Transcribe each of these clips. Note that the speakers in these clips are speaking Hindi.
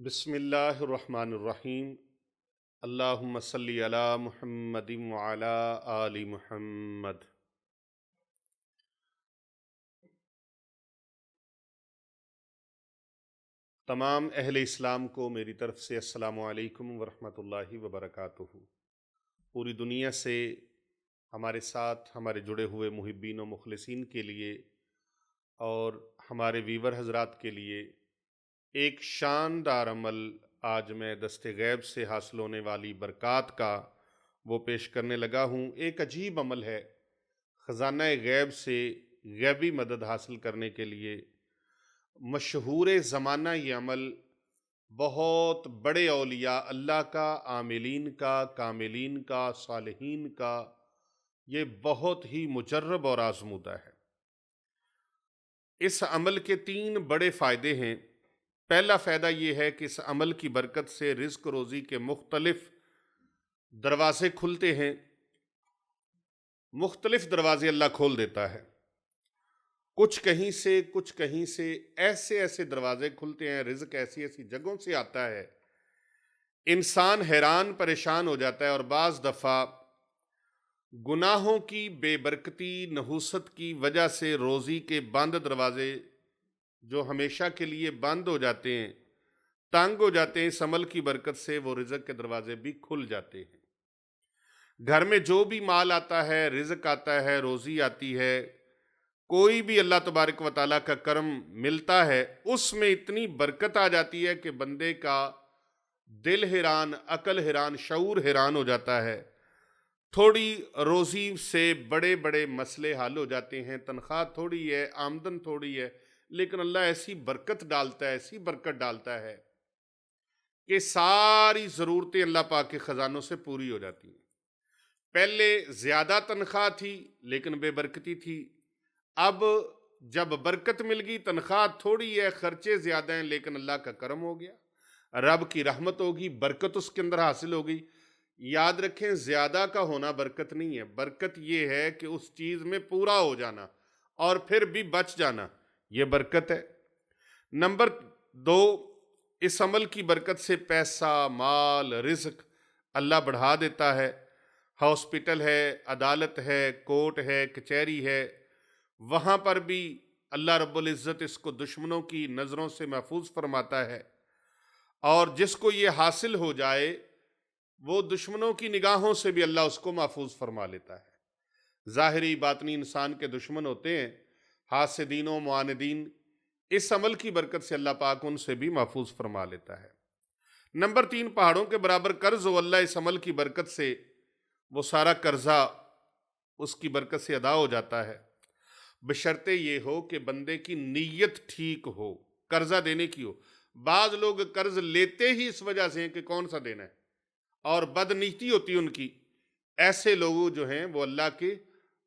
बिस्मिल्लाहिर्रहमानिर्रहीम। अल्लाहुम्मा सल्ली अला मुहम्मदिन व अला आलि मुहम्मद। तमाम अहले इस्लाम को मेरी तरफ से अस्सलामु अलैकुम व रहमतुल्लाहि व बरकातुहू। पूरी दुनिया से हमारे साथ हमारे जुड़े हुए मुहिब्बीन व मुखलिसीन के लिए और हमारे वीवर हजरात के लिए एक शानदार अमल आज मैं दस्ते गैब से हासिल होने वाली बरक़ात का वो पेश करने लगा हूँ। एक अजीब अमल है। ख़ज़ाना गैब से गैबी मदद हासिल करने के लिए मशहूर ज़माना ये अमल बहुत बड़े औलिया अल्लाह का, आमिलीन का, कामिलीन का, सालिहीन का, ये बहुत ही मुजर्रब और आज़मूदा है। इस अमल के 3 बड़े फ़ायदे हैं। पहला फ़ायदा ये है कि इस अमल की बरकत से रिज़्क़ रोज़ी के मुख्तलिफ दरवाज़े खुलते हैं। मुख्तलिफ दरवाज़े अल्लाह खोल देता है। कुछ कहीं से ऐसे ऐसे दरवाज़े खुलते हैं, रिज़्क़ ऐसी ऐसी जगहों से आता है, इंसान हैरान परेशान हो जाता है। और बाज़ दफ़ा गुनाहों की बेबरकती, नहूसत की वजह से रोज़ी के बंद दरवाज़े जो हमेशा के लिए बंद हो जाते हैं, तंग हो जाते हैं, इस अमल की बरकत से वो रिज़्क़ के दरवाजे भी खुल जाते हैं। घर में जो भी माल आता है, रिज़्क़ आता है, रोज़ी आती है, कोई भी अल्लाह तबारक व तआला का करम मिलता है, उसमें इतनी बरकत आ जाती है कि बंदे का दिल हैरान, अकल हैरान, शऊर हैरान हो जाता है। थोड़ी रोज़ी से बड़े बड़े मसले हल हो जाते हैं। तनख्वाह थोड़ी है, आमदन थोड़ी है, लेकिन अल्लाह ऐसी बरकत डालता है, ऐसी बरकत डालता है कि सारी ज़रूरतें अल्लाह पाक के ख़जानों से पूरी हो जाती हैं। पहले ज़्यादा तनख्वाह थी लेकिन बेबरकती थी। अब जब बरकत मिल गई, तनख्वाह थोड़ी है, खर्चे ज़्यादा हैं, लेकिन अल्लाह का करम हो गया, रब की रहमत होगी, बरकत उसके अंदर हासिल हो गई। याद रखें, ज़्यादा का होना बरकत नहीं है। बरकत ये है कि उस चीज़ में पूरा हो जाना और फिर भी बच जाना, ये बरकत है। नंबर 2, इस अमल की बरकत से पैसा, माल, रिज़्क़ अल्लाह बढ़ा देता है। हॉस्पिटल है, अदालत है, कोर्ट है, कचहरी है, वहाँ पर भी अल्लाह रब्बुल इज़्ज़त इसको दुश्मनों की नज़रों से महफूज फरमाता है। और जिसको ये हासिल हो जाए, वो दुश्मनों की निगाहों से भी अल्लाह उसको महफूज फरमा लेता है। ज़ाहिरी बातनी इंसान के दुश्मन होते हैं, हासिदीन व मुआनिदीन, इस अमल की बरकत से अल्लाह पाक उनसे भी महफूज फरमा लेता है। नंबर 3, पहाड़ों के बराबर कर्ज हो अल्लाह इस अमल की बरकत से, वो सारा कर्जा उसकी बरकत से अदा हो जाता है। बशर्ते ये हो कि बंदे की नीयत ठीक हो, कर्जा देने की हो। बाज लोग कर्ज लेते ही इस वजह से हैं कि कौन सा देना है, और बदनीति होती है उनकी। ऐसे लोग जो हैं वो अल्लाह के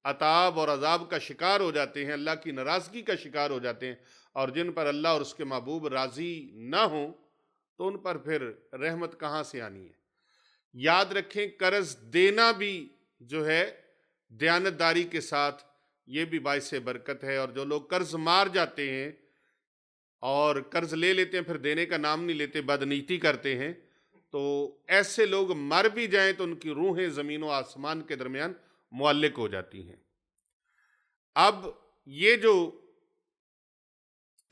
अताब और अजाब का शिकार हो जाते हैं, अल्लाह की नाराज़गी का शिकार हो जाते हैं। और जिन पर अल्लाह और उसके महबूब राज़ी ना हो तो उन पर फिर रहमत कहाँ से आनी है। याद रखें, कर्ज देना भी जो है दयानतदारी के साथ, ये भी बाइस बरकत है। और जो लोग कर्ज मार जाते हैं और कर्ज ले लेते हैं, फिर देने का नाम नहीं लेते, बदनीति करते हैं, तो ऐसे लोग मर भी जाएं तो उनकी रूहें ज़मीन व आसमान के दरमियान मुअल्लिक हो जाती हैं। अब ये जो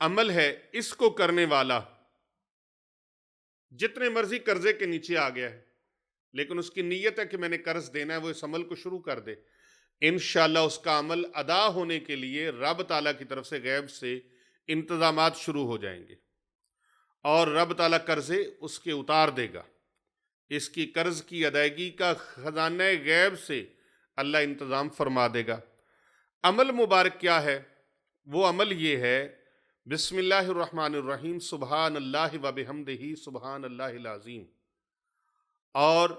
अमल है, इसको करने वाला जितने मर्जी कर्जे के नीचे आ गया है, लेकिन उसकी नीयत है कि मैंने कर्ज देना है, वो इस अमल को शुरू कर दे, इंशाअल्लाह उसका अमल अदा होने के लिए रब ताला की तरफ से गैब से इंतजामात शुरू हो जाएंगे और रब ताला कर्जे उसके उतार देगा। इसकी कर्ज की अदायगी का खजाना गैब से अल्लाह इंतज़ाम फरमा देगा। अमल मुबारक क्या है? वो अमल ये है, बिस्मिल्लाहिर्रहमानिर्रहीम, सुबहान अल्लाहि व बिहम्दिही सुबहान अल्लाहिल अज़ीम। और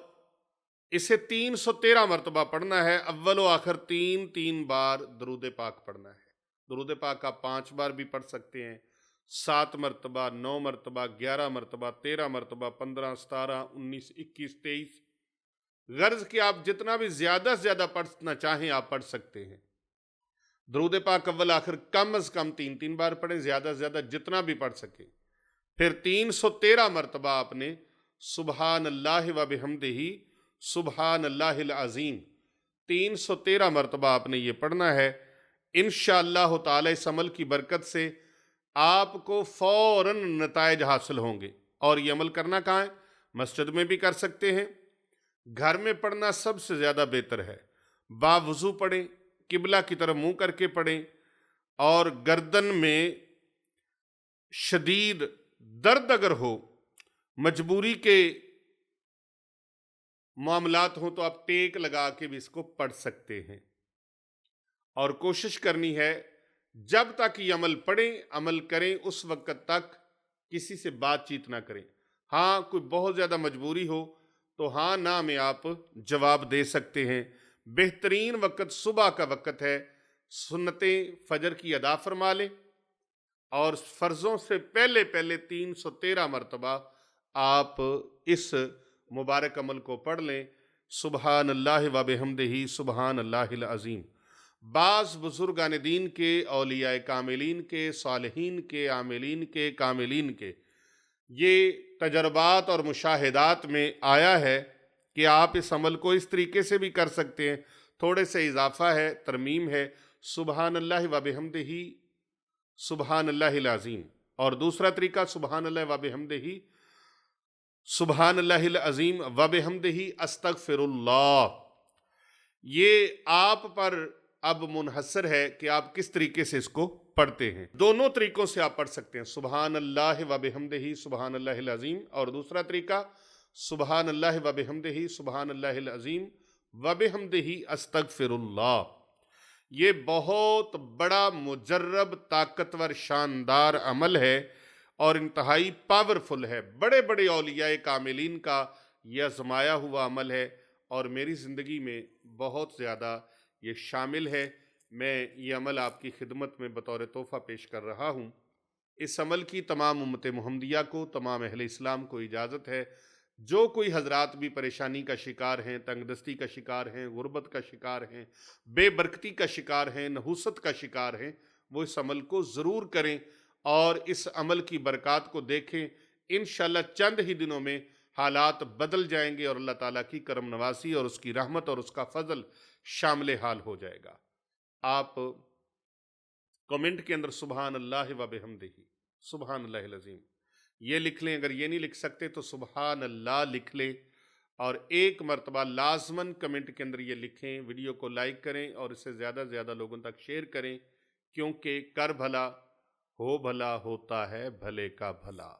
इसे 313 मरतबा पढ़ना है। अव्वल व आखिर 3 बार दरूद पाक पढ़ना है। दरूद पाक आप 5 बार भी पढ़ सकते हैं, 7 मरतबा, 9 मरतबा, 11 मरतबा, 13 मरतबा, 15, 17, 19, 21, 23। गर्ज कि आप जितना भी ज़्यादा से ज़्यादा पढ़ना चाहें आप पढ़ सकते हैं। दरूद पाक अव्वल आखिर कम अज़ कम 3 बार पढ़ें, ज़्यादा से ज़्यादा जितना भी पढ़ सकें। फिर 313 मरतबा आपने सुबहान अल्लाह व बिहम्दिही सुबहान अल्लाहिल अज़ीम 313 मरतबा आपने ये पढ़ना है। इंशाअल्लाह ताला इस अमल की बरकत से आपको फौरन नताइज हासिल होंगे। और ये अमल करना कहाँ है? मस्जिद में भी कर सकते हैं, घर में पढ़ना सबसे ज़्यादा बेहतर है। बावुज़ू पढ़ें, किबला की तरफ मुंह करके पढ़ें, और गर्दन में शदीद दर्द अगर हो, मजबूरी के मामलात हो, तो आप टेक लगा के भी इसको पढ़ सकते हैं। और कोशिश करनी है जब तक ये अमल पढ़ें, अमल करें, उस वक्त तक किसी से बातचीत ना करें। हाँ, कोई बहुत ज़्यादा मजबूरी हो तो हाँ ना में आप जवाब दे सकते हैं। बेहतरीन वक्त सुबह का वक्त है। सुन्नतें फजर की अदा फरमा लें और फ़र्ज़ों से पहले पहले 313 मरतबा आप इस मुबारक अमल को पढ़ लें, सुबहान अल्लाह व बिहम्दिही सुबहान अल्लाहिल अज़ीम। बाज़ बुज़ुर्गान दीन के, औलियाए कामिलीन के, सालिहीन के, आमिलीन के, कामिलीन के ये तजर्बात और मुशाहिदात में आया है कि आप इस अमल को इस तरीके से भी कर सकते हैं। थोड़े से इजाफा है, तरमीम है, सुबहान अल्लाह व बिहम्दिही सुबहान अल्लाहिल अज़ीम। और दूसरा तरीका सुबहान अल्लाह व बिहम्दिही सुबहान अल्लाहिल अज़ीम व बिहम्दिही अस्तगफिरुल्लाह। ये आप पर अब मुनहसर है कि आप किस तरीके से इसको पढ़ते हैं। दोनों तरीकों से आप पढ़ सकते हैं, सुबहान अल्लाह व बिहम्दिही सुबहान अल्लाहिल अज़ीम, और दूसरा तरीका सुबहान अल्लाह व बिहम्दिही सुबहान अल्लाहिल अज़ीम व बिहम्दिही अस्तगफिरुल्लाह। ये बहुत बड़ा मुजर्रब, ताकतवर, शानदार अमल है और इंतहाई पावरफुल है। बड़े बड़े औलियाए कामिलीन का यह आजमाया हुआ अमल है और मेरी ज़िंदगी में बहुत ज़्यादा ये शामिल है। मैं ये अमल आपकी खिदमत में बतौर तोहफ़ा पेश कर रहा हूँ। इस अमल की तमाम उम्मत मुहम्मदिया को, तमाम अहले इस्लाम को इजाज़त है। जो कोई हजरात भी परेशानी का शिकार हैं, तंगदस्ती का शिकार हैं, गुर्बत का शिकार हैं, बेबरकती का शिकार हैं, नहूसत का शिकार हैं, वो इस अमल को ज़रूर करें और इस अमल की बरक़ात को देखें। इंशाअल्लाह चंद ही दिनों में हालात बदल जाएंगे और अल्लाह ताला की करम नवासी और उसकी रहमत और उसका फजल शामिल हाल हो जाएगा। आप कमेंट के अंदर सुबहान अल्लाह व बिहम्दिही सुबहान अल्लाहिल अज़ीम ये लिख लें। अगर ये नहीं लिख सकते तो सुबहान अल्लाह लिख लें और एक मरतबा लाजमन कमेंट के अंदर ये लिखें। वीडियो को लाइक करें और इसे ज़्यादा से ज़्यादा लोगों तक शेयर करें, क्योंकि कर भला हो भला होता है भले का भला।